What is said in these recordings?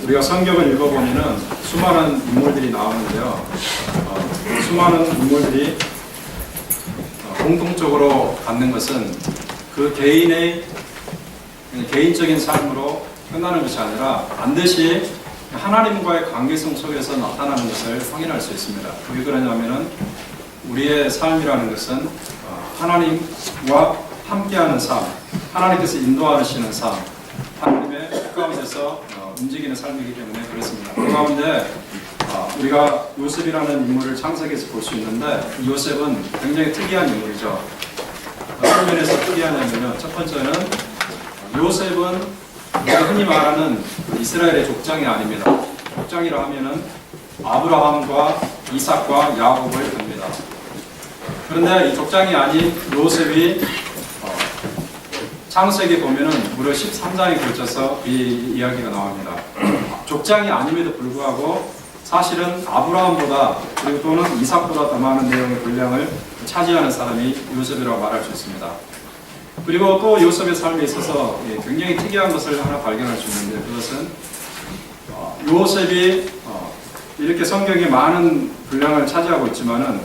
우리가 성경을 읽어보면은 수많은 인물들이 나오는데요. 수많은 인물들이 공통적으로 갖는 것은 그 개인의 개인적인 삶으로 끝나는 것이 아니라 반드시 하나님과의 관계성 속에서 나타나는 것을 확인할 수 있습니다. 왜 그러냐면은 우리의 삶이라는 것은 하나님과 함께하는 삶, 하나님께서 인도하시는 삶, 하나님의 뜻 가운데서 움직이는 삶이기 때문에 그렇습니다. 그 가운데 우리가 요셉이라는 인물을 창세기에서 볼 수 있는데 이 요셉은 굉장히 특이한 인물이죠. 어떤 면에서 특이하냐면요. 첫 번째는 요셉은 우리가 흔히 말하는 이스라엘의 족장이 아닙니다. 족장이라 하면은 아브라함과 이삭과 야곱을 합니다. 그런데 이 족장이 아닌 요셉이 창세기 보면은 무려 13장에 걸쳐서 이 이야기가 나옵니다. 족장이 아님에도 불구하고 사실은 아브라함보다 그리고 또는 이삭보다 더 많은 내용의 분량을 차지하는 사람이 요셉이라고 말할 수 있습니다. 그리고 또 요셉의 삶에 있어서 굉장히 특이한 것을 하나 발견할 수 있는데 그것은 요셉이 이렇게 성경에 많은 분량을 차지하고 있지만은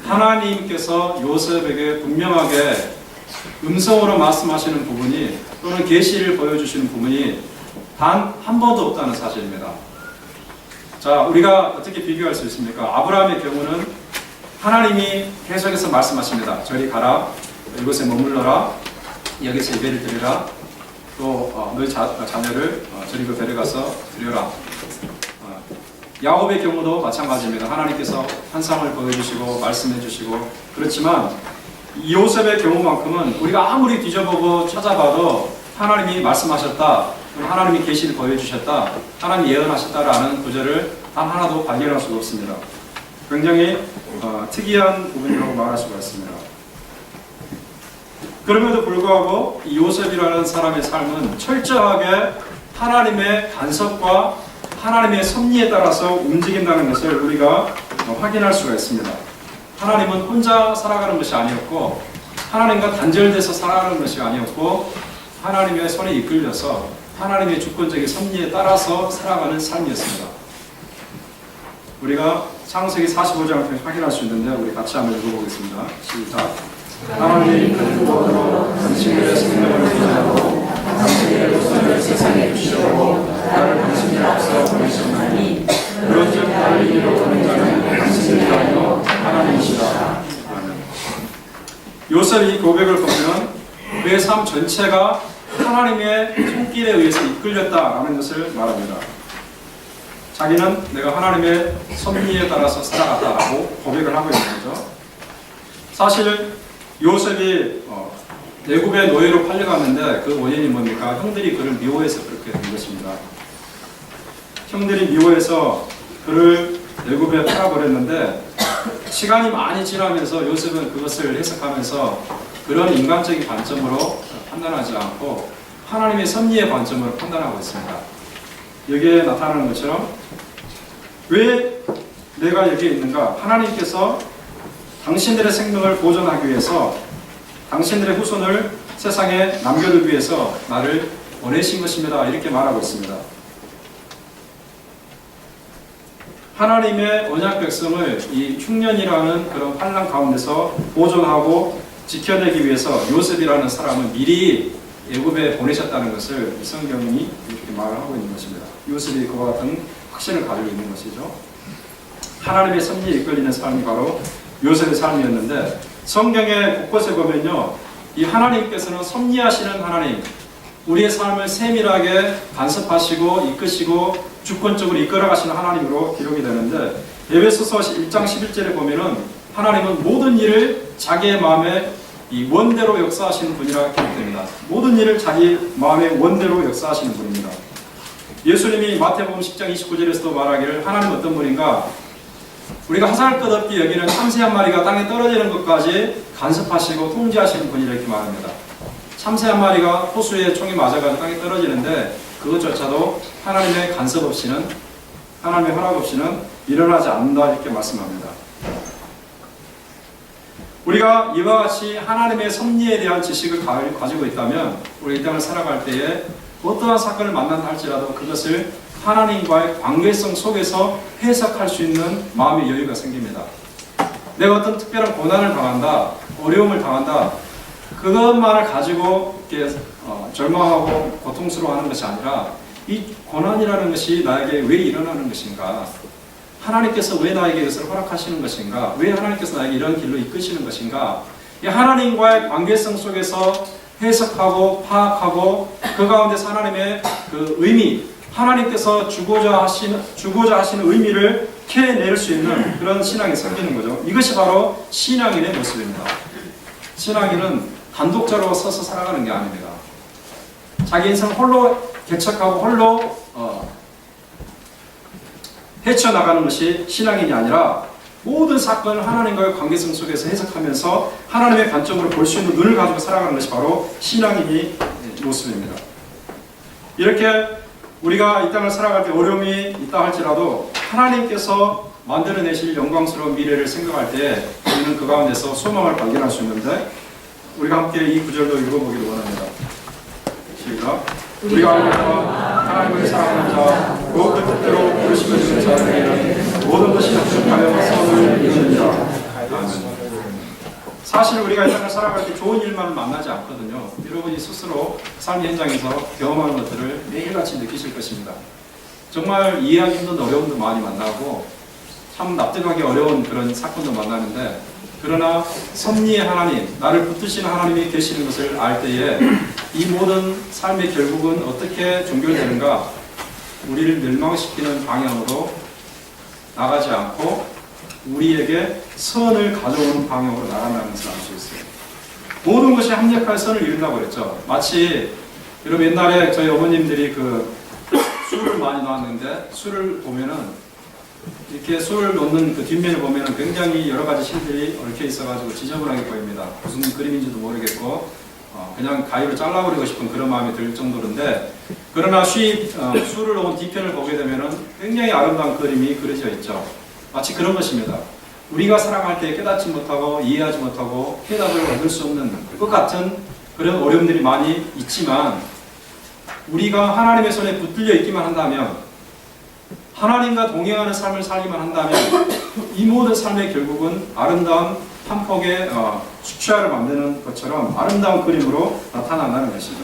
하나님께서 요셉에게 분명하게 음성으로 말씀하시는 부분이 또는 계시를 보여주시는 부분이 단 한 번도 없다는 사실입니다. 자, 우리가 어떻게 비교할 수 있습니까? 아브라함의 경우는 하나님이 계속해서 말씀하십니다. 저리 가라, 이곳에 머물러라, 여기서 예배를 드리라, 또 너희 자녀를 저리로 데려가서 드려라. 야곱의 경우도 마찬가지입니다. 하나님께서 환상을 보여주시고 말씀해주시고 그렇지만 요셉의 경우만큼은 우리가 아무리 뒤져보고 찾아봐도 하나님이 말씀하셨다, 하나님이 계시를 보여주셨다, 하나님이 예언하셨다라는 구절을 단 하나도 발견할 수가 없습니다. 굉장히 특이한 부분이라고 말할 수가 있습니다. 그럼에도 불구하고 이 요셉이라는 사람의 삶은 철저하게 하나님의 간섭과 하나님의 섭리에 따라서 움직인다는 것을 우리가 확인할 수가 있습니다. 하나님은 혼자 살아가는 것이 아니었고 하나님과 단절돼서 살아가는 것이 아니었고 하나님의 손에 이끌려서 하나님의 주권적인 섭리에 따라서 살아가는 삶이었습니다. 우리가 창세기 45장을 확인할 수 있는데 우리 같이 한번 읽어보겠습니다. 시작. 하나님이 그 구원으로 당신들의 생명을 위하고 당신의 후손을 세상에 주시려고 나를 당신의 앞서 보내셨나니 그런즉 나를 이기로 보낸 자는 당신을 위하여 하나님이시다. 요셉이 고백을 보면 그의 삶 전체가 하나님의 손길에 의해서 이끌렸다라는 것을 말합니다. 자기는 내가 하나님의 섭리에 따라서 살아갔다라고 고백을 하고 있는 거죠. 사실 요셉이 애굽의 노예로 팔려갔는데 그 원인이 뭡니까? 형들이 그를 미워해서 그렇게 된 것입니다. 형들이 미워해서 그를 애굽에 팔아버렸는데 시간이 많이 지나면서 요셉은 그것을 해석하면서 그런 인간적인 관점으로 판단하지 않고 하나님의 섭리의 관점으로 판단하고 있습니다. 여기에 나타나는 것처럼 왜 내가 여기에 있는가? 하나님께서 당신들의 생명을 보존하기 위해서 당신들의 후손을 세상에 남겨두기 위해서 나를 보내신 것입니다. 이렇게 말하고 있습니다. 하나님의 언약 백성을 이 흉년이라는 그런 환난 가운데서 보존하고 지켜내기 위해서 요셉이라는 사람은 미리 애굽에 보내셨다는 것을 성경이 이렇게 말을 하고 있는 것입니다. 요셉이 그와 같은 확신을 가지고 있는 것이죠. 하나님의 섭리에 이끌리는 삶이 바로 요셉의 삶이었는데 성경의 곳곳에 보면요, 이 하나님께서는 섭리하시는 하나님, 우리의 삶을 세밀하게 간섭하시고 이끄시고 주권적으로 이끌어가시는 하나님으로 기록이 되는데 에베소서 1장 11절에 보면은 하나님은 모든 일을 자기의 마음에 이 원대로 역사하시는 분이라 기록됩니다. 모든 일을 자기 마음의 원대로 역사하시는 분입니다. 예수님이 마태복음 10장 29절에서도 말하기를 하나님은 어떤 분인가? 우리가 하살것없게 여기는 참새 한 마리가 땅에 떨어지는 것까지 간섭하시고 통제하시는 분이라 이렇게 말합니다. 참새 한 마리가 호수에 총이 맞아가지고 땅에 떨어지는데 그것조차도 하나님의 간섭 없이는, 하나님의 허락 없이는 일어나지 않는다 이렇게 말씀합니다. 우리가 이와 같이 하나님의 섭리에 대한 지식을 가지고 있다면 우리 이 땅을 살아갈 때에 어떠한 사건을 만난다 할지라도 그것을 하나님과의 관계성 속에서 해석할 수 있는 마음의 여유가 생깁니다. 내가 어떤 특별한 고난을 당한다, 어려움을 당한다, 그것만을 가지고 이렇게 절망하고 고통스러워하는 것이 아니라 이 고난이라는 것이 나에게 왜 일어나는 것인가, 하나님께서 왜 나에게 이것을 허락하시는 것인가, 왜 하나님께서 나에게 이런 길로 이끄시는 것인가, 이 하나님과의 관계성 속에서 해석하고 파악하고 그 가운데서 하나님의 그 의미, 하나님께서 주고자 하시는 의미를 캐낼 수 있는 그런 신앙이 생기는 거죠. 이것이 바로 신앙인의 모습입니다. 신앙인은 단독자로 서서 살아가는 게 아닙니다. 자기 인생을 홀로 개척하고 홀로 헤쳐나가는 것이 신앙인이 아니라 모든 사건을 하나님과의 관계성 속에서 해석하면서 하나님의 관점으로 볼 수 있는 눈을 가지고 살아가는 것이 바로 신앙인의 모습입니다. 이렇게 우리가 이 땅을 살아갈 때 어려움이 있다 할지라도 하나님께서 만들어내실 영광스러운 미래를 생각할 때 우리는 그 가운데서 소망을 발견할 수 있는데, 우리가 함께 이 구절도 읽어보기를 원합니다. 시작. 우리가 알겠다. 하나님을 사랑하는 자, 그 뜻대로 부르심을 주는 자들에게는 모든 것이 합력하여 선을 이루느니라. 아멘. 사실 우리가 이 땅을 살아갈 때 좋은 일만은 만나지 않거든요. 여러분이 스스로 삶의 현장에서 경험하는 것들을 매일같이 느끼실 것입니다. 정말 이해하기 힘든 어려움도 많이 만나고 참 납득하기 어려운 그런 사건도 만나는데, 그러나 섭리의 하나님, 나를 붙드시는 하나님이 계시는 것을 알 때에 이 모든 삶의 결국은 어떻게 종결되는가, 우리를 멸망시키는 방향으로 나가지 않고 우리에게 선을 가져오는 방향으로 나간다는 것을 알 수 있어요. 모든 것이 합력할 선을 이룬다고 그랬죠. 마치 여러분 옛날에 저희 어머님들이 그 술을 많이 놨는데, 술을 보면은 이렇게 술을 놓는 그 뒷면을 보면은 굉장히 여러 가지 실들이 얽혀 있어가지고 지저분하게 보입니다. 무슨 그림인지도 모르겠고 그냥 가위로 잘라버리고 싶은 그런 마음이 들 정도인데, 그러나 술을 놓은 뒤편을 보게 되면은 굉장히 아름다운 그림이 그려져 있죠. 마치 그런 것입니다. 우리가 살아갈 때 깨닫지 못하고 이해하지 못하고 해답을 얻을 수 없는 것 같은 그런 어려움들이 많이 있지만, 우리가 하나님의 손에 붙들려 있기만 한다면, 하나님과 동행하는 삶을 살기만 한다면 이 모든 삶의 결국은 아름다운 한 폭의 수채화를 만드는 것처럼 아름다운 그림으로 나타난다는 것이죠.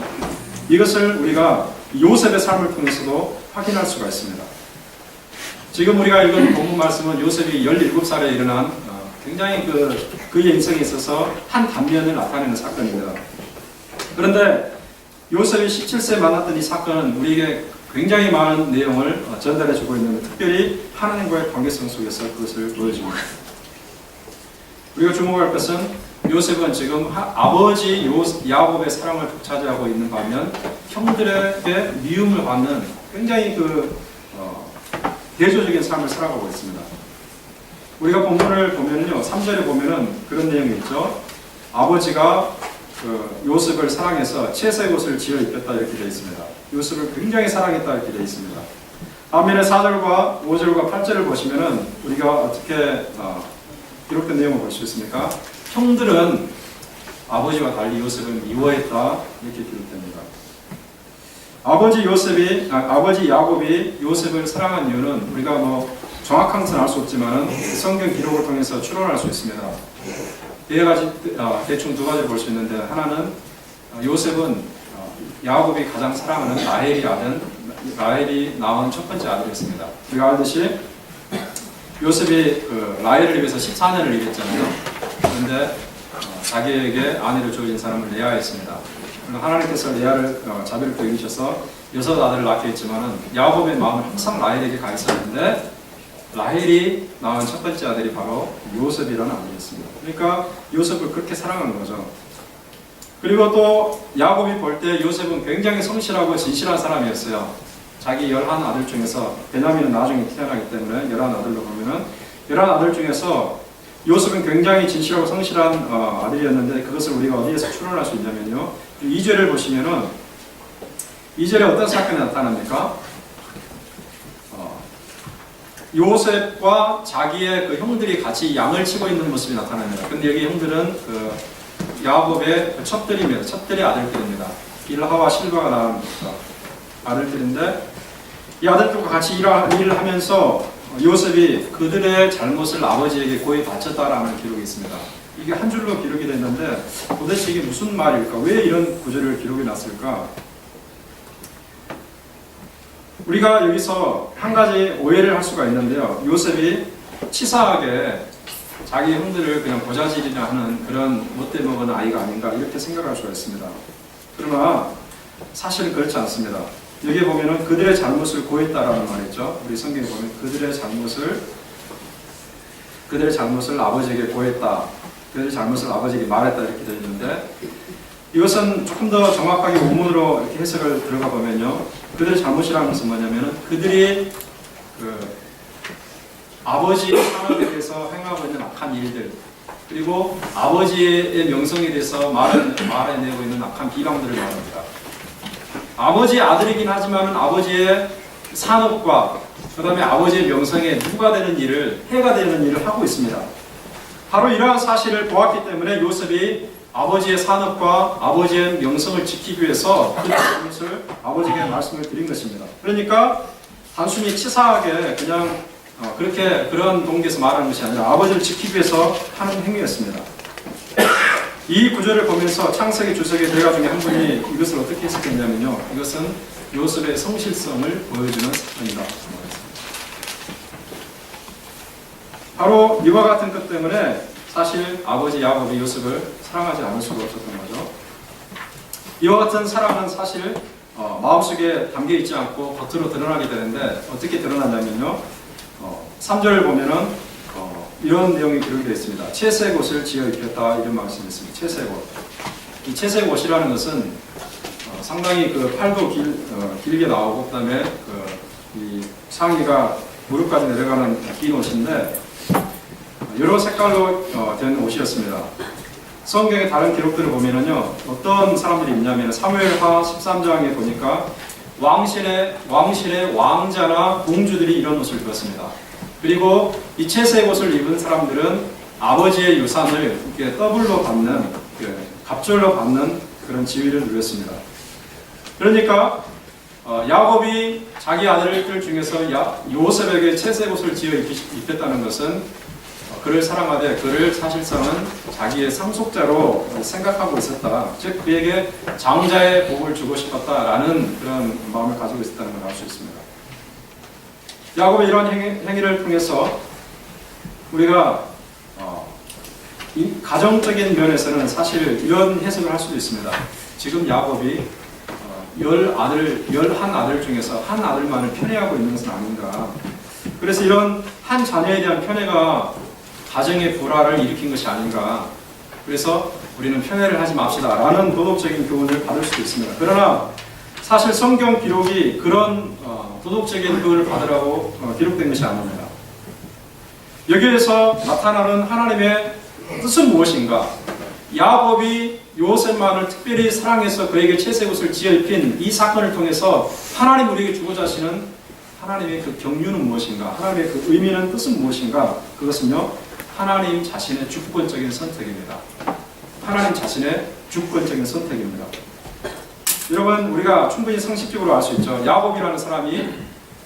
이것을 우리가 요셉의 삶을 통해서도 확인할 수가 있습니다. 지금 우리가 읽은 본문 말씀은 요셉이 17살에 일어난 굉장히 그의 인생에 있어서 한 단면을 나타내는 사건입니다. 그런데 요셉이 17세에 만났던 이 사건은 우리에게 굉장히 많은 내용을 전달해주고 있는데, 특별히 하나님과의 관계성 속에서 그것을 보여줍니다. 우리가 주목할 것은 요셉은 지금 아버지 야곱의 사랑을 독차지하고 있는 반면 형들에게 미움을 받는 굉장히 대조적인 삶을 살아가고 있습니다. 우리가 본문을 보면요, 3절에 보면은 그런 내용이 있죠. 아버지가 요셉을 사랑해서 채색 옷을 지어 입혔다 이렇게 되어 있습니다. 요셉을 굉장히 사랑했다 이렇게 되어 있습니다. 반면에 4절과 5절과 8절을 보시면은 우리가 어떻게 기록된 내용을 볼 수 있습니까? 형들은 아버지와 달리 요셉을 미워했다 이렇게 기록됩니다. 아버지 야곱이 요셉을 사랑한 이유는 우리가 정확한 것은 알 수 없지만은 성경 기록을 통해서 추론할 수 있습니다. 대충 두 가지를 볼 수 있는데, 하나는 요셉은 야곱이 가장 사랑하는 라헬이 낳은 첫 번째 아들이었습니다. 우리가 알듯이 요셉이 라헬을 위해서 14년을 일했잖아요. 그런데 자기에게 아내로 주어진 사람은 레아였습니다. 하나님께서 레아를 자비롭게 여기셔서 6아들을 낳게 했지만은 야곱의 마음은 항상 라헬에게 가 있었는데, 라헬이 낳은 첫 번째 아들이 바로 요셉이라는 아들이었습니다. 그러니까 요셉을 그렇게 사랑한 거죠. 그리고 또 야곱이 볼 때 요셉은 굉장히 성실하고 진실한 사람이었어요. 자기 11아들 중에서, 베냐민은 나중에 태어나기 때문에 11아들로 보면은 11아들 중에서 요셉은 굉장히 진실하고 성실한 아들이었는데, 그것을 우리가 어디에서 추론할 수 있냐면요, 2절을 보시면은 2절에 어떤 사건이 나타납니까? 요셉과 자기의 형들이 같이 양을 치고 있는 모습이 나타납니다. 근데 여기 형들은 야곱의 첩들입니다. 첩들의 아들들입니다. 빌하와 실바가 낳은 아들들인데, 이 아들들과 같이 일을 하면서 요셉이 그들의 잘못을 아버지에게 고이 바쳤다라는 기록이 있습니다. 이게 한 줄로 기록이 됐는데 도대체 이게 무슨 말일까? 왜 이런 구절을 기록해 놨을까? 우리가 여기서 한 가지 오해를 할 수가 있는데요. 요셉이 치사하게 자기 형들을 그냥 보자질이나 하는 그런 못돼 먹은 아이가 아닌가 이렇게 생각할 수가 있습니다. 그러나 사실은 그렇지 않습니다. 여기 보면은 그들의 잘못을 고했다라는 말이죠. 우리 성경에 보면 그들의 잘못을 아버지에게 고했다. 그들의 잘못을 아버지에게 말했다 이렇게 되어 있는데 이것은 조금 더 정확하게 원문으로 이렇게 해석을 들어가 보면요. 그들의 잘못이라는 것은 뭐냐면은 그들이 아버지의 산업에 대해서 행하고 있는 악한 일들 그리고 아버지의 명성에 대해서 말해내고 있는 악한 비방들을 말합니다. 아버지의 아들이긴 하지만 아버지의 산업과 그 다음에 아버지의 명성에 누가 되는 일을 해가 되는 일을 하고 있습니다. 바로 이러한 사실을 보았기 때문에 요셉이 아버지의 산업과 아버지의 명성을 지키기 위해서 그 잘못을 아버지에게 말씀을 드린 것입니다. 그러니까 단순히 치사하게 그냥 그런 동기에서 말하는 것이 아니라 아버지를 지키기 위해서 하는 행위였습니다. 이 구절을 보면서 창세기 주석의 대가 중에 한 분이 이것을 어떻게 해석했냐면요. 이것은 요셉의 성실성을 보여주는 사건이다. 바로 이와 같은 것 때문에 사실 아버지 야곱이 요셉을 사랑하지 않을 수가 없었던 거죠. 이와 같은 사랑은 사실 마음속에 담겨 있지 않고 겉으로 드러나게 되는데 어떻게 드러나냐면요. 3절을 보면은 이런 내용이 기록이 되어 있습니다. 채색 옷을 지어 입혔다 이런 말씀이 있습니다. 채색 옷. 이 채색 옷이라는 것은 상당히 팔도 길게 나오고 그다음에 이 상의가 무릎까지 내려가는 긴 옷인데 여러 색깔로 된 옷이었습니다. 성경의 다른 기록들을 보면은요 어떤 사람들이 있냐면 사무엘하 13장에 보니까 왕실의 왕자나 공주들이 이런 옷을 입었습니다. 그리고 이 채색 옷을 입은 사람들은 아버지의 유산을 이렇게 더블로 받는 갑절로 받는 그런 지위를 누렸습니다. 그러니까 야곱이 자기 아들들 중에서 요셉에게 채색 옷을 지어 입혔다는 것은 그를 사랑하되 그를 사실상은 자기의 상속자로 생각하고 있었다. 즉 그에게 장자의 복을 주고 싶었다라는 그런 마음을 가지고 있었다는 걸 알 수 있습니다. 야곱의 이런 행위를 통해서 우리가 이 가정적인 면에서는 사실 이런 해석을 할 수도 있습니다. 지금 야곱이 11아들 중에서 한 아들만을 편애하고 있는 것은 아닌가. 그래서 이런 한 자녀에 대한 편애가 가정의 불화를 일으킨 것이 아닌가. 그래서 우리는 편애를 하지 맙시다 라는 도덕적인 교훈을 받을 수도 있습니다. 그러나 사실 성경 기록이 그런 도덕적인 교훈을 받으라고 기록된 것이 아닙니다. 여기에서 나타나는 하나님의 뜻은 무엇인가? 야곱이 요셉만을 특별히 사랑해서 그에게 채색 옷을 지어 입힌 이 사건을 통해서 하나님 우리에게 주고자 하시는 하나님의 그 경륜은 무엇인가? 하나님의 그 의미는 뜻은 무엇인가? 그것은요 하나님 자신의 주권적인 선택입니다. 하나님 자신의 주권적인 선택입니다. 여러분 우리가 충분히 상식적으로 알 수 있죠. 야곱이라는 사람이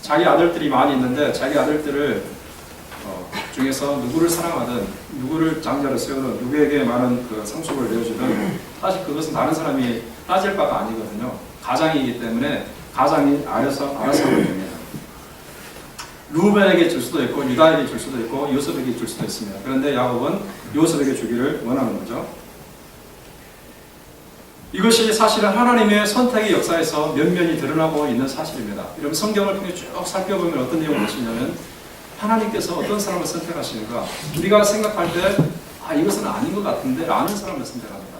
자기 아들들이 많이 있는데 자기 아들들을 중에서 누구를 사랑하든 누구를 장자로 세우든 누구에게 많은 상속을 내어주든 사실 그것은 다른 사람이 따질 바가 아니거든요. 가장이기 때문에 가장이 알아서 하면 됩니다. 루벤에게 줄 수도 있고 유다에게 줄 수도 있고 요셉에게 줄 수도 있습니다. 그런데 야곱은 요셉에게 주기를 원하는 거죠. 이것이 사실은 하나님의 선택의 역사에서 면면이 드러나고 있는 사실입니다. 여러분 성경을 통해 쭉 살펴보면 어떤 내용을 보시냐면 하나님께서 어떤 사람을 선택하시는가? 우리가 생각할 때 이것은 아닌 것 같은데 라는 사람을 선택합니다.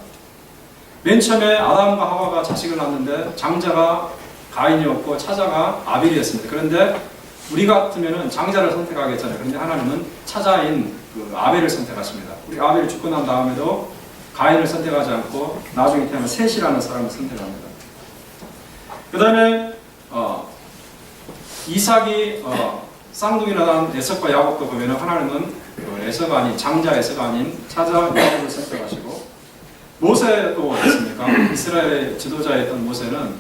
맨 처음에 아담과 하와가 자식을 낳았는데 장자가 가인이었고 차자가 아벨이었습니다. 그런데 우리 같으면 장자를 선택하겠잖아요. 그런데 하나님은 차자인 아벨을 선택하십니다. 우리 아벨이 죽고 난 다음에도 가인을 선택하지 않고 나중에 태어난 셋이라는 사람을 선택합니다. 그 다음에 이삭이 쌍둥이나 난 에석과 야곱도 보면 하나님은 에서가 아닌 장자 에서가 아닌 차자 야곱을 선택하시고 모세도 어떻습니까? 이스라엘의 지도자였던 모세는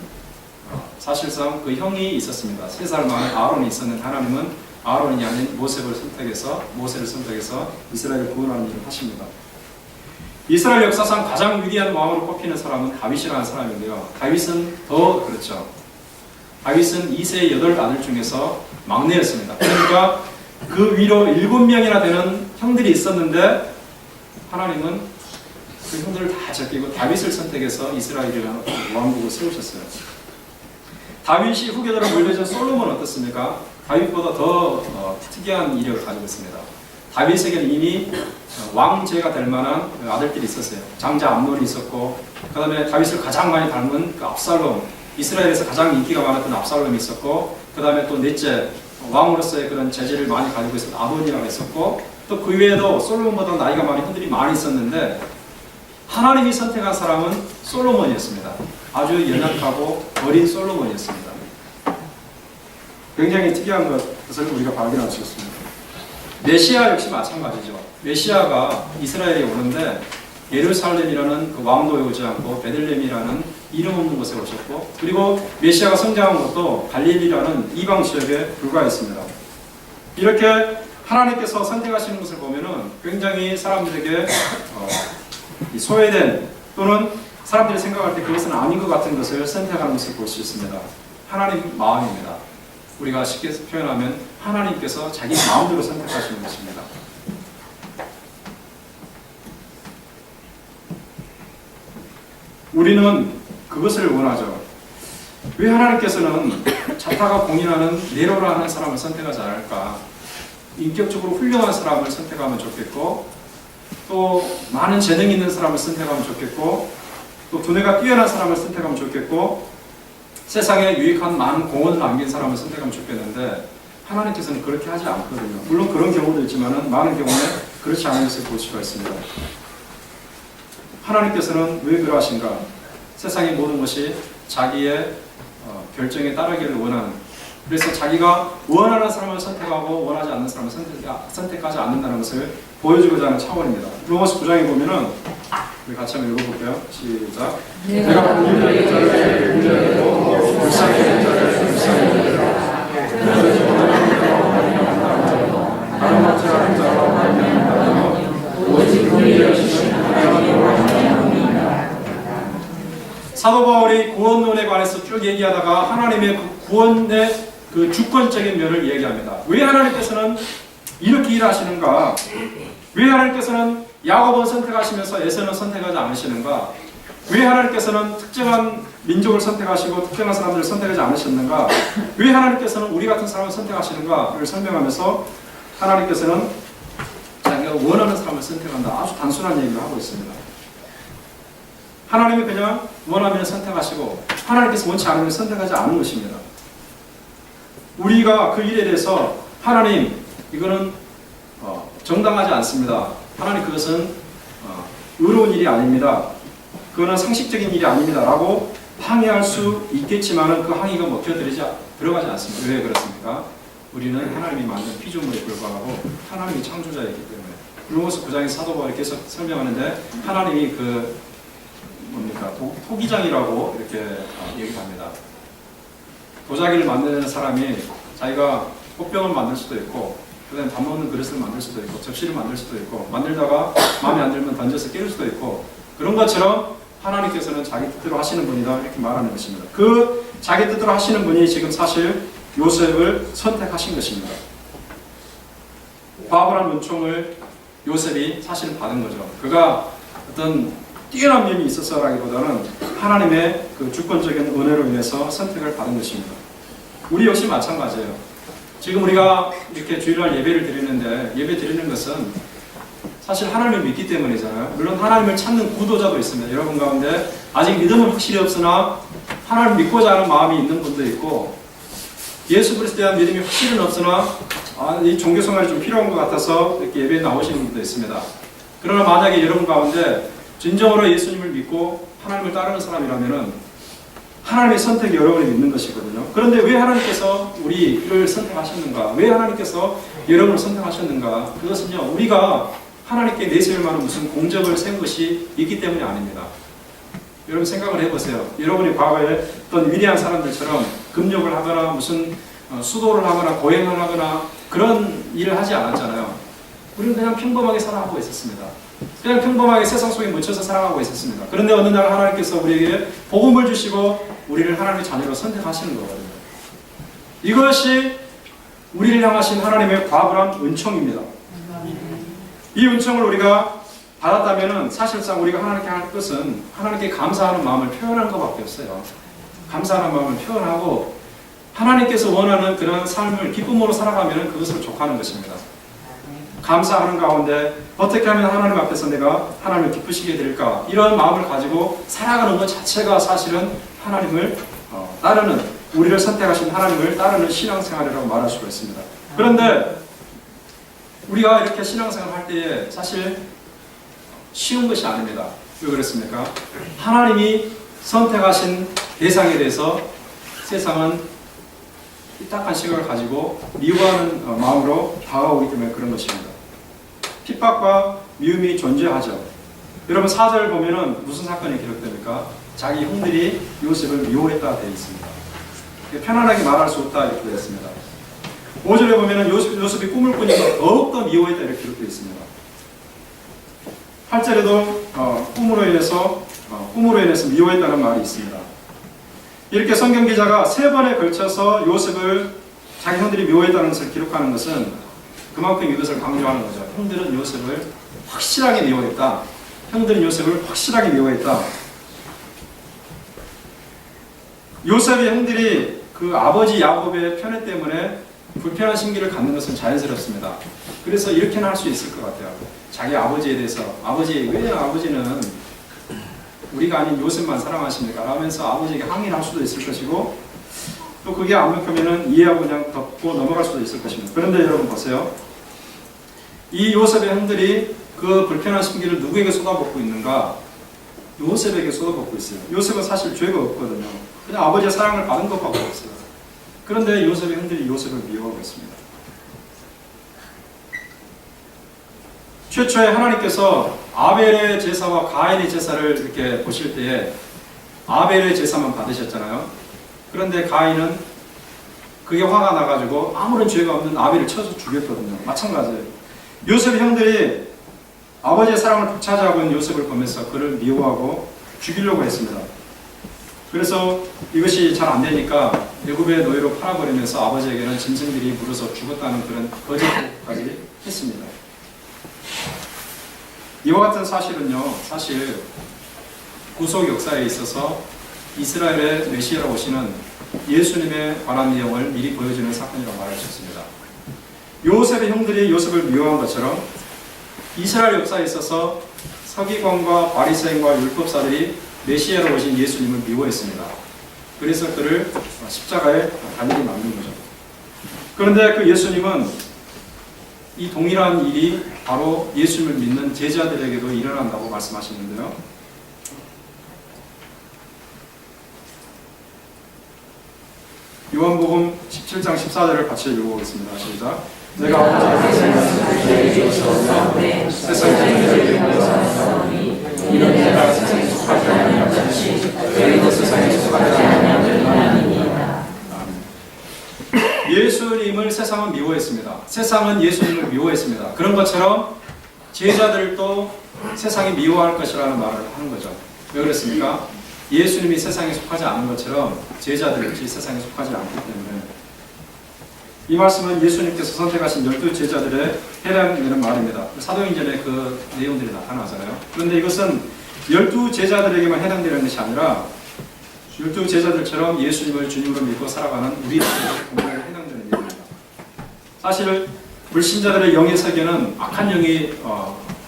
사실상 그 형이 있었습니다. 3살 많은 아론이 있었는데 하나님은 아론이 아닌 모세를 선택해서 이스라엘을 구원하는 일을 하십니다. 이스라엘 역사상 가장 위대한 왕으로 꼽히는 사람은 다윗이라는 사람인데요. 다윗은 더 그렇죠. 다윗은 2세의 8아들 중에서 막내였습니다. 그러니까 그 위로 7명이나 되는 형들이 있었는데 하나님은 그 형들을 다 제끼고 다윗을 선택해서 이스라엘이라는 왕국을 세우셨어요. 다윗이 후계자로 물려진 솔로몬은 어떻습니까? 다윗보다 더 특이한 이력을 가지고 있습니다. 다윗에게는 이미 왕제가 될 만한 아들들이 있었어요. 장자 암논이 있었고, 그 다음에 다윗을 가장 많이 닮은 그 압살롬, 이스라엘에서 가장 인기가 많았던 압살롬이 있었고, 그 다음에 또 넷째 왕으로서의 그런 재질을 많이 가지고 있었던 아도니아가 있었고, 또 그 외에도 솔로몬보다 나이가 많은 형들이 많이 있었는데 하나님이 선택한 사람은 솔로몬이었습니다. 아주 연약하고 어린 솔로몬이었습니다. 굉장히 특이한 것을 우리가 발견할 수 있습니다. 메시아 역시 마찬가지죠. 메시아가 이스라엘에 오는데 예루살렘이라는 그 왕도에 오지 않고 베들레헴이라는 이름 없는 곳에 오셨고, 그리고 메시아가 성장한 것도 갈릴리라는 이방 지역에 불과했습니다. 이렇게 하나님께서 선택하시는 것을 보면은 굉장히 사람들에게 소외된, 또는 사람들이 생각할 때 그것은 아닌 것 같은 것을 선택하는 것을 볼 수 있습니다. 하나님 마음입니다. 우리가 쉽게 표현하면 하나님께서 자기 마음대로 선택하시는 것입니다. 우리는 그것을 원하죠. 왜 하나님께서는 자타가 공인하는 네로라 하는 사람을 선택하지 않을까? 인격적으로 훌륭한 사람을 선택하면 좋겠고, 또 많은 재능 있는 사람을 선택하면 좋겠고, 또 두뇌가 뛰어난 사람을 선택하면 좋겠고, 세상에 유익한 많은 공헌을 남긴 사람을 선택하면 좋겠는데 하나님께서는 그렇게 하지 않거든요. 물론 그런 경우도 있지만 많은 경우에 그렇지 않은 것을 볼 수가 있습니다. 하나님께서는 왜 그러하신가? 세상의 모든 것이 자기의 결정에 따르기를 원하는, 그래서 자기가 원하는 사람을 선택하고 원하지 않는 사람을 선택하지 않는다는 것을 보여주고자 하는 차원입니다. 로마서 9장에 보면은 우리 같이 한번 읽어볼게요. 시작. 내가 본인의 자를 문제하고 불쌍히 된 자를 불쌍히 여기라. 그래서 다른 같이 하는 자와 말미암아 오직 그의 여신은 사도 바울이 구원론에 관해서 쭉 얘기하다가 하나님의 그 구원의 그 주권적인 면을 얘기합니다. 왜 하나님께서는 이렇게 일하시는가? 왜 하나님께서는 야곱은 선택하시면서 에서는 선택하지 않으시는가? 왜 하나님께서는 특정한 민족을 선택하시고 특정한 사람들을 선택하지 않으셨는가? 왜 하나님께서는 우리 같은 사람을 선택하시는가를 설명하면서 하나님께서는 자기가 원하는 사람을 선택한다. 아주 단순한 얘기를 하고 있습니다. 하나님이 그냥 원하면 선택하시고 하나님께서 원치 않으면 선택하지 않은 것입니다. 우리가 그 일에 대해서 하나님 이거는 정당하지 않습니다. 하나님 그것은 의로운 일이 아닙니다. 그거는 상식적인 일이 아닙니다. 라고 항의할 수 있겠지만 그 항의가 들어가지 않습니다. 왜 그렇습니까? 우리는 하나님이 만든 피조물에 불과하고 하나님이 창조자이기 때문에. 로마서 9장의 사도 바울이 계속 설명하는데 하나님이 토기장이라고 이렇게 얘기합니다. 도자기를 만드는 사람이 자기가 꽃병을 만들 수도 있고, 그 다음에 밥 먹는 그릇을 만들 수도 있고, 접시를 만들 수도 있고, 만들다가 마음에 안 들면 던져서 깨울 수도 있고, 그런 것처럼 하나님께서는 자기 뜻대로 하시는 분이다 이렇게 말하는 것입니다. 그 자기 뜻대로 하시는 분이 지금 사실 요셉을 선택하신 것입니다. 바보란 문총을 요셉이 사실은 받은 거죠. 그가 어떤 뛰어난 면이 있어서라기보다는 하나님의 그 주권적인 은혜로 인해서 선택을 받은 것입니다. 우리 역시 마찬가지예요. 지금 우리가 이렇게 주일날 예배를 드리는데 예배 드리는 것은 사실 하나님을 믿기 때문이잖아요. 물론 하나님을 찾는 구도자도 있습니다. 여러분 가운데 아직 믿음은 확실히 없으나 하나님을 믿고자 하는 마음이 있는 분도 있고, 예수 그리스도에 대한 믿음이 확실은 없으나 이 종교생활이 좀 필요한 것 같아서 이렇게 예배에 나오시는 분도 있습니다. 그러나 만약에 여러분 가운데 진정으로 예수님을 믿고 하나님을 따르는 사람이라면은 하나님의 선택이 여러분이 믿는 것이거든요. 그런데 왜 하나님께서 우리를 선택하셨는가? 왜 하나님께서 여러분을 선택하셨는가? 그것은요, 우리가 하나님께 내세울 만한 무슨 공적을 세운 것이 있기 때문이 아닙니다. 여러분 생각을 해보세요. 여러분이 과거에 어떤 위대한 사람들처럼 금욕을 하거나 무슨 수도를 하거나 고행을 하거나 그런 일을 하지 않았잖아요. 우리는 그냥 평범하게 살아가고 있었습니다. 그냥 평범하게 세상 속에 묻혀서 살아가고 있었습니다. 그런데 어느 날 하나님께서 우리에게 복음을 주시고 우리를 하나님의 자녀로 선택하시는 거거든요. 이것이 우리를 향하신 하나님의 과분한 은총입니다. 이 은총을 우리가 받았다면 사실상 우리가 하나님께 할 것은 하나님께 감사하는 마음을 표현하는 것밖에 없어요. 감사하는 마음을 표현하고 하나님께서 원하는 그런 삶을 기쁨으로 살아가면 그것을 족하는 것입니다. 감사하는 가운데 어떻게 하면 하나님 앞에서 내가 하나님을 기쁘시게 될까, 이런 마음을 가지고 살아가는 것 자체가 사실은 하나님을 따르는, 우리를 선택하신 하나님을 따르는 신앙생활이라고 말할 수가 있습니다. 그런데 우리가 이렇게 신앙생활을 할 때에 사실 쉬운 것이 아닙니다. 왜 그렇습니까? 하나님이 선택하신 대상에 대해서 세상은 삐딱한 시각을 가지고 미워하는 마음으로 다가오기 때문에 그런 것입니다. 핍박과 미움이 존재하죠. 여러분 4절 보면은 무슨 사건이 기록됩니까? 자기 형들이 요셉을 미워했다 되어 있습니다. 편안하게 말할 수 없다 이렇게 되어 있습니다. 5절에 보면은 요셉이 꿈을 꾸니까 더욱더 미워했다 이렇게 기록되어 있습니다. 8절에도 꿈으로 인해서 미워했다는 말이 있습니다. 이렇게 성경 기자가 3번에 걸쳐서 요셉을 자기 형들이 미워했다는 것을 기록하는 것은 그만큼 이것을 강조하는 거죠. 형들은 요셉을 확실하게 미워했다. 형들은 요셉을 확실하게 미워했다. 요셉의 형들이 그 아버지 야곱의 편애 때문에 불편한 심기를 갖는 것은 자연스럽습니다. 그래서 이렇게는 할 수 있을 것 같아요. 자기 아버지에 대해서, 왜 아버지는 우리가 아닌 요셉만 사랑하십니까? 라면서 아버지에게 항의를 할 수도 있을 것이고, 또 그게 안 먹히면은 이해하고 그냥 덮고 넘어갈 수도 있을 것입니다. 그런데 여러분 보세요. 이 요셉의 형들이 그 불편한 심기를 누구에게 쏟아붓고 있는가? 요셉에게 쏟아붓고 있어요. 요셉은 사실 죄가 없거든요. 그냥 아버지의 사랑을 받은 것밖에 없어요. 그런데 요셉의 형들이 요셉을 미워하고 있습니다. 최초에 하나님께서 아벨의 제사와 가인의 제사를 이렇게 보실 때에 아벨의 제사만 받으셨잖아요. 그런데 가인은 그게 화가 나가지고 아무런 죄가 없는 아벨을 쳐서 죽였거든요. 마찬가지예요. 요셉의 형들이 아버지의 사랑을 북차지하고 있는 요셉을 보면서 그를 미워하고 죽이려고 했습니다. 그래서 이것이 잘 안 되니까 애굽의 노예로 팔아버리면서 아버지에게는 짐승들이 물어서 죽었다는 그런 거짓까지 했습니다. 이와 같은 사실은요, 사실 구속 역사에 있어서 이스라엘의 메시아로 오시는 예수님에 관한 내용을 미리 보여주는 사건이라고 말할 수 있습니다. 요셉의 형들이 요셉을 미워한 것처럼 이스라엘 역사에 있어서 서기관과 바리새인과 율법사들이 메시아로 오신 예수님을 미워했습니다. 그래서 그를 십자가에 달리게 만든 거죠. 그런데 그 예수님은 이 동일한 일이 바로 예수님을 믿는 제자들에게도 일어난다고 말씀하시는데요. 요한복음 17장 14절을 같이 읽어보겠습니다. 시작. 내가 아버지의 말씀을 주셔서 세상에 이르렀사오니 이는 내가 세상에 속하지 아니하는 것이 저희도 세상에 속하지 아니하느니라. 예수님을 세상은 미워했습니다. 세상은 예수님을 미워했습니다. 그런 것처럼 제자들도 세상이 미워할 것이라는 말을 하는 거죠. 왜 그랬습니까? 예수님이 세상에 속하지 않은 것처럼 제자들 역시 세상에 속하지 않기 때문에. 이 말씀은 예수님께서 선택하신 12제자들의 해당되는 말입니다. 사도행전에 그 내용들이 나타나잖아요. 그런데 이것은 12제자들에게만 해당되는 것이 아니라 12제자들처럼 예수님을 주님으로 믿고 살아가는 우리에게도 동일하게 해당되는 얘기입니다. 사실 불신자들의 영의 세계는 악한 영이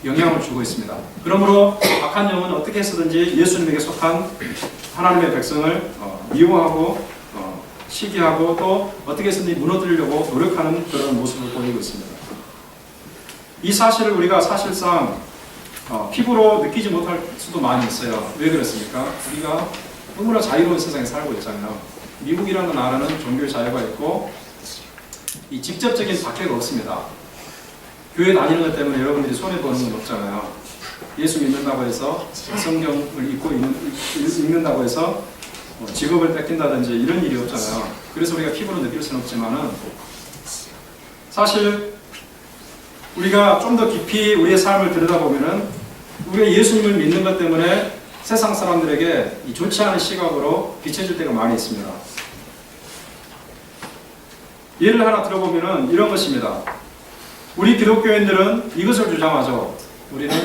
영향을 주고 있습니다. 그러므로 악한 영은 어떻게 해서든지 예수님에게 속한 하나님의 백성을 미워하고 시기하고 또 어떻게 해서든지 무너뜨리려고 노력하는 그런 모습을 보이고 있습니다. 이 사실을 우리가 사실상 피부로 느끼지 못할 수도 많이 있어요. 왜 그렇습니까? 우리가 너무나 자유로운 세상에 살고 있잖아요. 미국이라는 나라는 종교의 자유가 있고 이 직접적인 박해가 없습니다. 교회 다니는 것 때문에 여러분들이 손해보는 건 없잖아요. 예수 믿는다고 해서 성경을 읽는다고 해서 직업을 뺏긴다든지 이런 일이 없잖아요. 그래서 우리가 피부로 느낄 수는 없지만은 사실 우리가 좀 더 깊이 우리의 삶을 들여다보면은 우리가 예수님을 믿는 것 때문에 세상 사람들에게 이 좋지 않은 시각으로 비춰질 때가 많이 있습니다. 예를 하나 들어보면은 이런 것입니다. 우리 기독교인들은 이것을 주장하죠. 우리는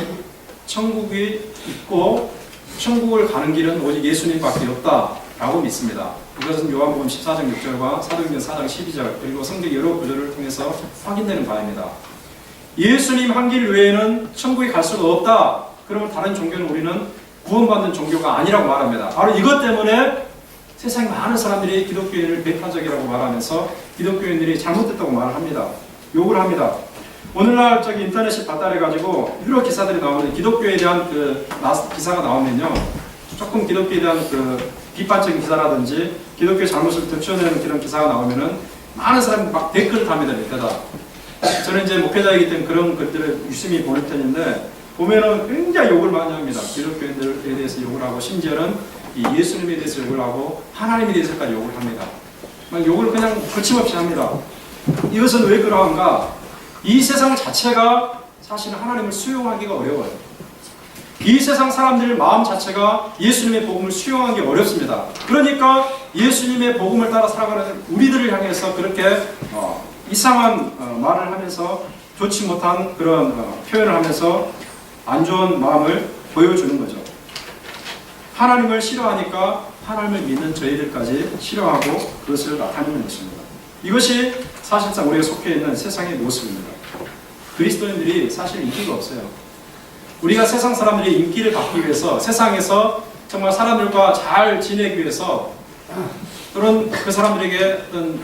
천국이 있고 천국을 가는 길은 오직 예수님밖에 없다라고 믿습니다. 이것은 요한복음 14장 6절과 사도행전 4장 12절 그리고 성경 여러 구절을 통해서 확인되는 바입니다. 예수님 한 길 외에는 천국에 갈 수가 없다. 그러면 다른 종교는 우리는 구원받는 종교가 아니라고 말합니다. 바로 이것 때문에 세상에 많은 사람들이 기독교인을 배타적이라고 말하면서 기독교인들이 잘못됐다고 말을 합니다. 욕을 합니다. 오늘날 인터넷이 발달해가지고 여러 기사들이 나오는데 기독교에 대한 기사가 나오면요. 조금 기독교에 대한 비판적인 기사라든지 기독교의 잘못을 드러내는 그런 기사가 나오면은 많은 사람들이 막 댓글을 답니다. 밑에다. 저는 이제 목회자이기 때문에 그런 것들을 유심히 보는 편인데 보면은 굉장히 욕을 많이 합니다. 기독교인들에 대해서 욕을 하고 심지어는 이 예수님에 대해서 욕을 하고 하나님에 대해서까지 욕을 합니다. 막 욕을 그냥 거침없이 합니다. 이것은 왜 그러한가? 이 세상 자체가 사실은 하나님을 수용하기가 어려워요. 이 세상 사람들 마음 자체가 예수님의 복음을 수용하기 어렵습니다. 그러니까 예수님의 복음을 따라 살아가는 우리들을 향해서 그렇게 이상한 말을 하면서 좋지 못한 그런 표현을 하면서 안 좋은 마음을 보여주는 거죠. 하나님을 싫어하니까 하나님을 믿는 저희들까지 싫어하고 그것을 나타내는 것입니다. 이것이 사실상 우리가 속해 있는 세상의 모습입니다. 그리스도인들이 사실 인기가 없어요. 우리가 세상 사람들이 인기를 받기 위해서 세상에서 정말 사람들과 잘 지내기 위해서 또는 그 사람들에게 어떤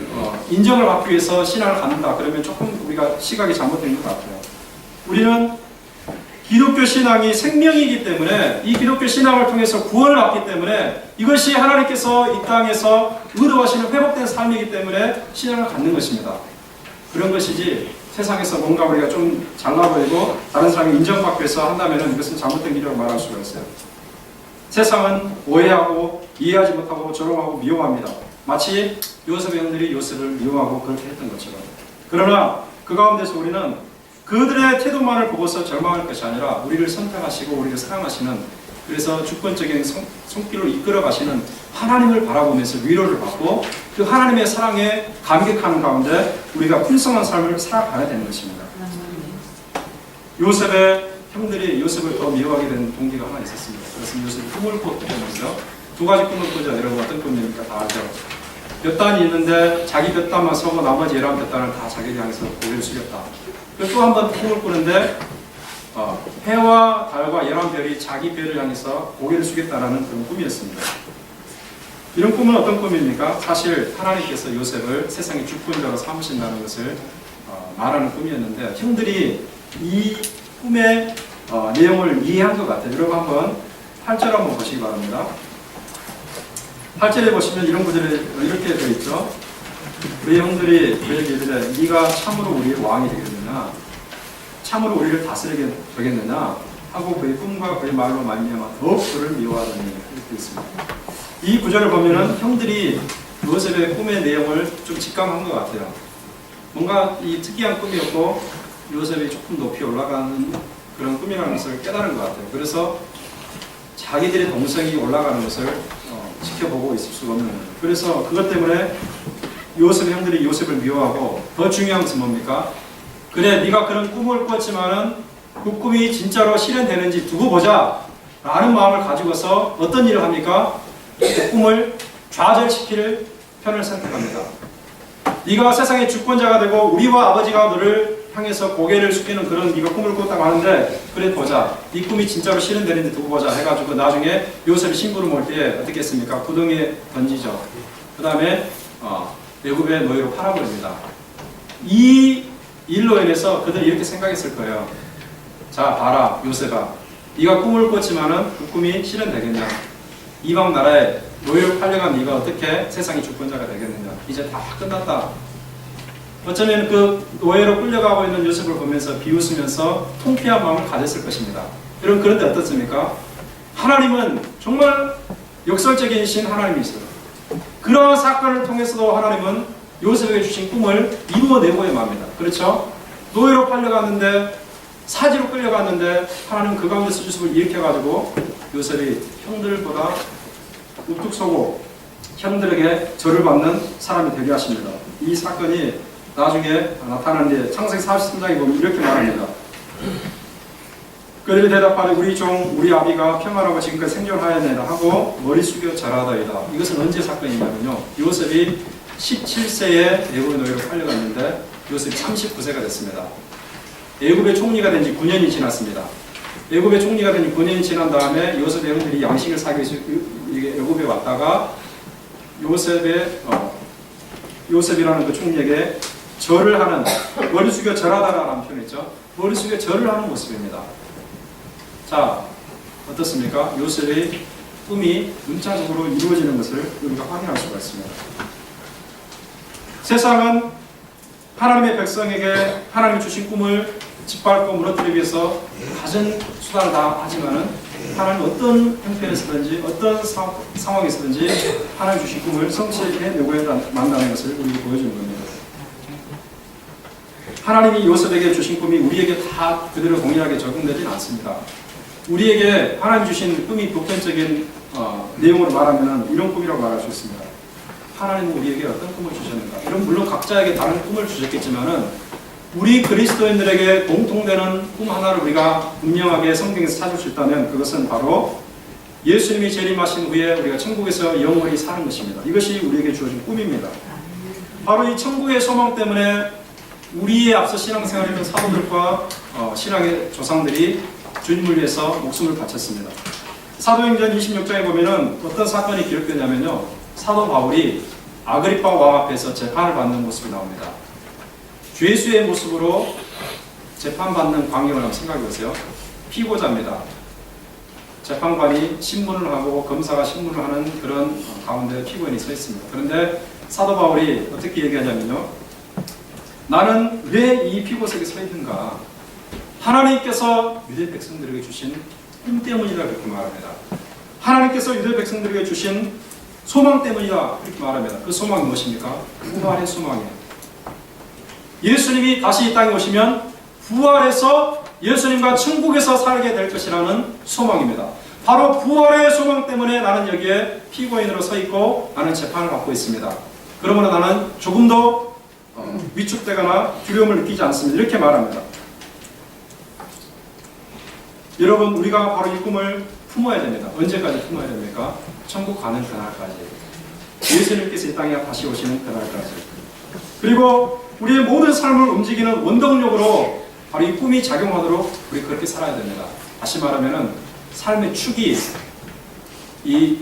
인정을 받기 위해서 신앙을 갖는다. 그러면 조금 우리가 시각이 잘못된 것 같아요. 우리는 기독교 신앙이 생명이기 때문에 이 기독교 신앙을 통해서 구원을 받기 때문에 이것이 하나님께서 이 땅에서 의도하시는 회복된 삶이기 때문에 신앙을 갖는 것입니다. 그런 것이지 세상에서 뭔가 우리가 좀 잘나 보이고 다른 사람이 인정받기 위해서 한다면 이것은 잘못된 길이라고 말할 수가 있어요. 세상은 오해하고 이해하지 못하고 조롱하고 미워합니다. 마치 요셉의 형들이 요셉을 미워하고 그렇게 했던 것처럼. 그러나 그 가운데서 우리는 그들의 태도만을 보고서 절망할 것이 아니라 우리를 선택하시고 우리를 사랑하시는 그래서 주권적인 손길로 이끌어 가시는 하나님을 바라보면서 위로를 받고 그 하나님의 사랑에 감격하는 가운데 우리가 풍성한 삶을 살아가야 되는 것입니다. 요셉의 형들이 요셉을 더 미워하게 된 동기가 하나 있었습니다. 그래서 요셉이 꿈을 꾸면서 두 가지 꿈을 꾸죠. 여러분 어떤 꿈입니까? 다 알죠. 몇 단이 있는데 자기 몇 단만 서고 나머지 11단을 다 자기를 향해서 고개를 숙였다. 또 한 번 꿈을 꾸는데 해와 달과 11별이 자기 별을 향해서 고개를 숙였다라는 그런 꿈이었습니다. 이런 꿈은 어떤 꿈입니까? 사실 하나님께서 요셉을 세상의 주권자로 삼으신다는 것을 말하는 꿈이었는데 형들이 이 꿈의 내용을 이해한 것 같아요. 여러분 한번 8절 한번 보시기 바랍니다. 8절에 보시면 이런 구절이 이렇게 되어 있죠. 우리 형들이 그에게 이르되 네가 참으로 우리의 왕이 되겠느냐 참으로 우리를 다스리게 되겠느냐 하고 그의 꿈과 그의 말로 말미암아 더욱 그를 미워하더니 이렇게 있습니다. 이 구절을 보면은 형들이 요셉의 꿈의 내용을 좀 직감한 것 같아요. 뭔가 이 특이한 꿈이었고 요셉이 조금 높이 올라가는 그런 꿈이라는 것을 깨달은 것 같아요. 그래서 자기들의 동성이 올라가는 것을 지켜보고 있을 수가 없는 거예요. 그래서 그것 때문에 요셉의 형들이 요셉을 미워하고 더 중요한 것은 뭡니까? 그래 네가 그런 꿈을 꿨지만은 그 꿈이 진짜로 실현되는지 두고 보자 라는 마음을 가지고서 어떤 일을 합니까? 그 꿈을 좌절시킬 편을 선택합니다. 네가 세상의 주권자가 되고 우리와 아버지가 너를 향해서 고개를 숙이는 그런 네가 꿈을 꿨다고 하는데 그래 보자. 네 꿈이 진짜로 실현되는지 두고 보자 해가지고 나중에 요셉이 심부름 올 때 어떻게 했습니까? 구덩이에 던지죠. 그 다음에 애굽의 노예로 팔아버립니다. 이 일로 인해서 그들이 이렇게 생각했을 거예요. 자 봐라 요셉아 네가 꿈을 꿨지만은 그 꿈이 실현되겠냐. 이방 나라에 노예로 팔려간 네가 어떻게 세상의 주권자가 되겠느냐. 이제 다 끝났다. 어쩌면 그 노예로 끌려가고 있는 요셉을 보면서 비웃으면서 통쾌한 마음을 가졌을 것입니다. 여러분, 그런데 어떻습니까? 하나님은 정말 역설적인 신 하나님이세요. 그러한 사건을 통해서도 하나님은 요셉에게 주신 꿈을 이루어내고야 맙니다. 그렇죠? 노예로 팔려갔는데, 사지로 끌려갔는데 하나님은 그 가운데서 요셉을 일으켜가지고 요셉이 형들보다 우뚝 서고 형들에게 절을 받는 사람이 되게 하십니다. 이 사건이 나중에 나타나는데 창세기 43장에 보면 이렇게 말합니다. 그들이 대답하되 우리 종 우리 아비가 평안하고 지금까지 생존하였나이다 하고 머리 숙여 절하다이다. 이것은 언제 사건이냐면요, 요셉이 17세에 애굽의 노예로 팔려갔는데 요셉이 39세가 됐습니다. 애굽의 총리가 된 지 9년이 지났습니다. 애굽의 총리가 된 지 9년이 지난 다음에 요셉의 형들이 양식을 사기 위해서 애굽에 왔다가 요셉이라는 그 총리에게 절을 하는, 머리 숙여 절하다라는 표현이 있죠. 머리 숙여 절을 하는 모습입니다. 자, 어떻습니까? 요셉의 꿈이 문자적으로 이루어지는 것을 우리가 확인할 수가 있습니다. 세상은 하나님의 백성에게 하나님이 주신 꿈을 짓밟고 무너뜨리기 위해서 가진 수단을 다 하지만은 하나님은 어떤 형편에서든지 어떤 상황에서든지 하나님 주신 꿈을 성취해 내고야 만다는 것을 우리에게 보여주는 겁니다. 하나님이 요셉에게 주신 꿈이 우리에게 다 그대로 동일하게 적용되지는 않습니다. 우리에게 하나님 주신 꿈이 보편적인 내용으로 말하면 이런 꿈이라고 말할 수 있습니다. 하나님은 우리에게 어떤 꿈을 주셨는가? 이런, 물론 각자에게 다른 꿈을 주셨겠지만은 우리 그리스도인들에게 공통되는 꿈 하나를 우리가 분명하게 성경에서 찾을 수 있다면 그것은 바로 예수님이 재림하신 후에 우리가 천국에서 영원히 사는 것입니다. 이것이 우리에게 주어진 꿈입니다. 바로 이 천국의 소망 때문에 우리의 앞서 신앙생활했던 사도들과 신앙의 조상들이 주님을 위해서 목숨을 바쳤습니다. 사도행전 26장에 보면은 어떤 사건이 기록되냐면요, 사도 바울이 아그리파 왕 앞에서 재판을 받는 모습이 나옵니다. 죄수의 모습으로 재판받는 광경을 한번 생각해 보세요. 피고자입니다. 재판관이 신문을 하고 검사가 신문을 하는 그런 가운데 피고인이 서 있습니다. 그런데 사도 바울이 어떻게 얘기하냐면요, 나는 왜 이 피고석에 서 있는가? 하나님께서 유대 백성들에게 주신 꿈 때문이다, 그렇게 말합니다. 하나님께서 유대 백성들에게 주신 소망 때문이다, 그렇게 말합니다. 그 소망이 무엇입니까? 부활의 소망이에요. 예수님이 다시 이 땅에 오시면 부활해서 예수님과 천국에서 살게 될 것이라는 소망입니다. 바로 부활의 소망 때문에 나는 여기에 피고인으로 서 있고 나는 재판을 받고 있습니다. 그러므로 나는 조금도 위축되거나 두려움을 느끼지 않습니다. 이렇게 말합니다. 여러분, 우리가 바로 이 꿈을 품어야 됩니다. 언제까지 품어야 됩니까? 천국 가는 그날까지. 예수님께서 이 땅에 다시 오시는 그날까지. 그리고 우리의 모든 삶을 움직이는 원동력으로 바로 이 꿈이 작용하도록 우리 그렇게 살아야 됩니다. 다시 말하면 삶의 축이 이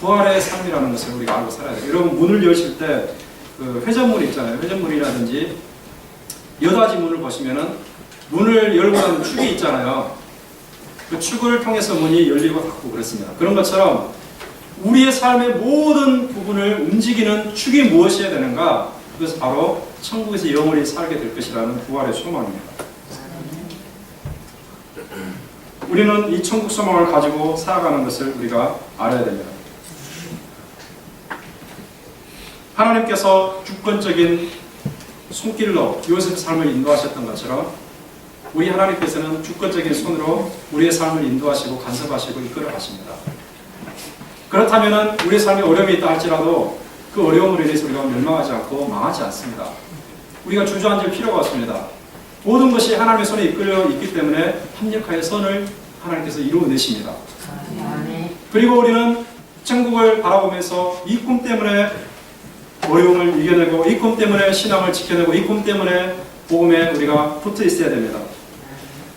부활의 삶이라는 것을 우리가 알고 살아야 돼요. 여러분, 문을 여실 때 그 회전문 있잖아요. 회전문이라든지 여닫이 문을 보시면은 문을 열고 나는 축이 있잖아요. 그 축을 통해서 문이 열리고 닫고 그렇습니다. 그런 것처럼 우리의 삶의 모든 부분을 움직이는 축이 무엇이어야 되는가? 그것은 바로 천국에서 영원히 살게 될 것이라는 부활의 소망입니다. 우리는 이 천국 소망을 가지고 살아가는 것을 우리가 알아야 됩니다. 하나님께서 주권적인 손길로 요셉의 삶을 인도하셨던 것처럼 우리 하나님께서는 주권적인 손으로 우리의 삶을 인도하시고 간섭하시고 이끌어 가십니다. 그렇다면 우리의 삶에 어려움이 있다 할지라도 그 어려움으로 인해서 우리가 멸망하지 않고 망하지 않습니다. 우리가 주저앉을 필요가 없습니다. 모든 것이 하나님의 손에 이끌려 있기 때문에 합력하여 선을 하나님께서 이루어내십니다. 그리고 우리는 천국을 바라보면서 이 꿈 때문에 어려움을 이겨내고 이 꿈 때문에 신앙을 지켜내고 이 꿈 때문에 복음에 우리가 붙어 있어야 됩니다.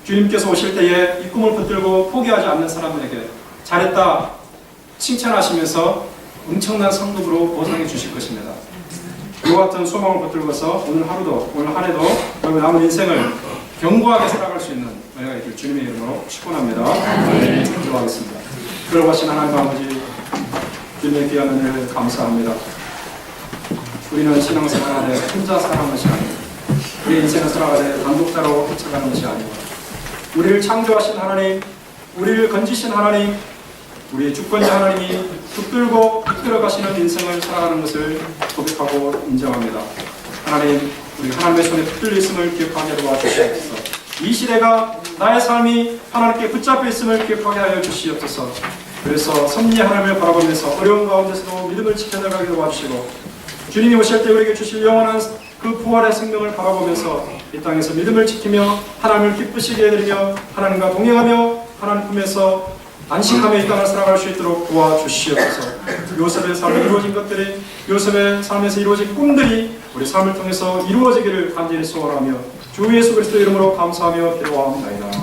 주님께서 오실 때에 이 꿈을 붙들고 포기하지 않는 사람들에게 잘했다 칭찬하시면서 엄청난 상급으로 보상해 주실 것입니다. 이와 같은 소망을 붙들고서 오늘 하루도 오늘 한 해도 그리고 남은 인생을 견고하게 살아갈 수 있는 은혜가 있길 주님의 이름으로 축원합니다. 네, 기도하겠습니다. 그러하신 하나님 아버지, 주님의 귀한 은혜를 감사합니다. 우리는 신앙생활하되 혼자 살아가는 것이 아니고 우리 인생을 살아가되 단독자로 헤쳐가는 것이 아니고 우리를 창조하신 하나님, 우리를 건지신 하나님, 우리의 주권자 하나님이 붙들고 이끌어 가시는 인생을 살아가는 것을 고백하고 인정합니다. 하나님, 우리 하나님의 손에 붙들려 있음을 기억하게 도와주시옵소서. 이 시대가 나의 삶이 하나님께 붙잡혀 있음을 기억하게 하여 주시옵소서. 그래서 섭리의 하나님을 바라보면서 어려운 가운데서도 믿음을 지켜나가게 도와주시고, 주님이 오실 때 우리에게 주실 영원한 그 부활의 생명을 바라보면서 이 땅에서 믿음을 지키며 하나님을 기쁘시게 해드리며 하나님과 동행하며 하나님 품에서 안식하며 이 땅을 살아갈 수 있도록 도와주시옵소서. 요셉의 삶에 이루어진 것들이, 요셉의 삶에서 이루어진 꿈들이 우리 삶을 통해서 이루어지기를 간절히 소원하며 주 예수 그리스도 이름으로 감사하며 기도합니다.